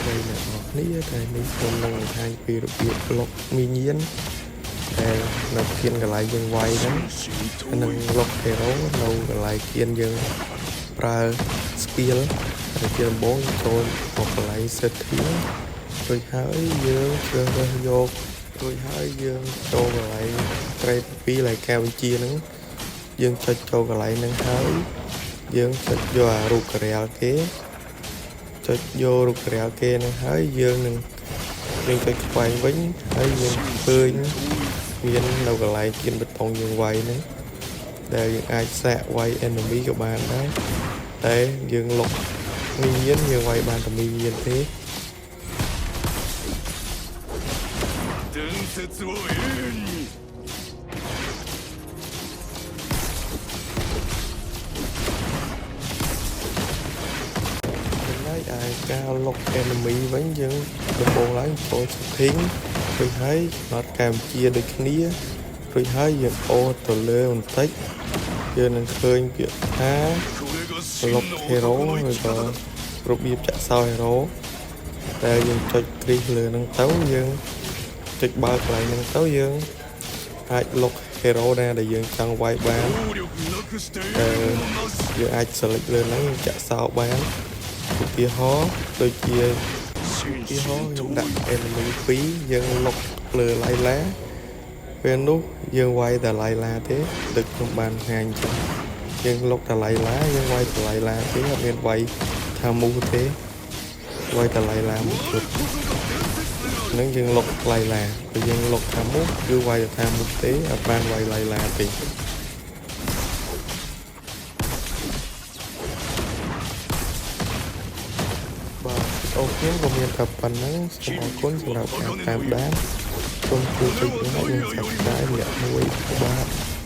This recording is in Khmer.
បីអ្នកនរគ្នាតែនេះខ្ញុំនឹងបង្ហាញពីរបៀបលុកមីញៀនតែនៅគៀនកន្លែងយើងវាយហ្នឹងនឹងលុកហេរ៉ូនៅកន្លែងគៀនយើងប្រើស្ពីលតែជាដំបូងចូលមកកន្លែងសិទ្ធិរួចហើយយើងជ្រើសរើសយករួចហើយយើងចូលកន្លែងត្រេត2កន្លែងកែវបញ្ជាហ្នឹងយើងចុចចូលកន្លែងហ្នឹងហើយយើងចុចយកអារូបការៀលគេចុចយករូបការៀលគេហ្នឹងហើយយើងនឹងចុចខ្វែងវិញហើយយើងឃើញមាននៅកន្លែងគៀនបេតុងយើងវាយហ្នឹងដែលយើងអាចសាកវាយ enemy ក៏បានដែរតែយើងលុកមីញៀនយើងវាយបានតែមីញៀនទេហើយការលុក enemy វិញយើងដំបូងឡើងចូល setting រួចហើយកំណត់ការបញ្ជាដូចគ្នារួចហើយយើងអូសទៅលើបន្តិចយើងនឹងឃើញពាក្យថាលុក hero ឬក៏របៀបចាក់សោ hero តែយើងចុចគ្រីសលើហ្នឹងទៅយើងចុចបើកកន្លែងហ្នឹងទៅយើងអាចលុក hero ដែលយើងចង់វាយបានតែយើងអាច select លើហ្នឹងចាក់សោបានឧទាហរណ៍ដូចជាខ្ញុំដាក់ enemy 2យើងលុកលើឡៃឡាពេលនោះយើងវាយតែឡៃឡាទេដូចខ្ញុំបានបង្ហាញចឹងយើងលុកតែឡៃឡាយើងវាយតែឡៃឡាទេអត់មានវាយថាមូសទេវាយតែឡៃឡាមួយគត់នឹងយើងលុកឡៃឡាពេលយើងលុកថាមូសគឺវាយតែថាមូសទេអត់បានវាយឡៃឡាទេអូខេក៏មានតែប៉ុណ្្នឹងសូមអរគុណសម្រាប់ការតាមដានសូមជួយចុច like និង Subscribe អ្នកមួយបាទ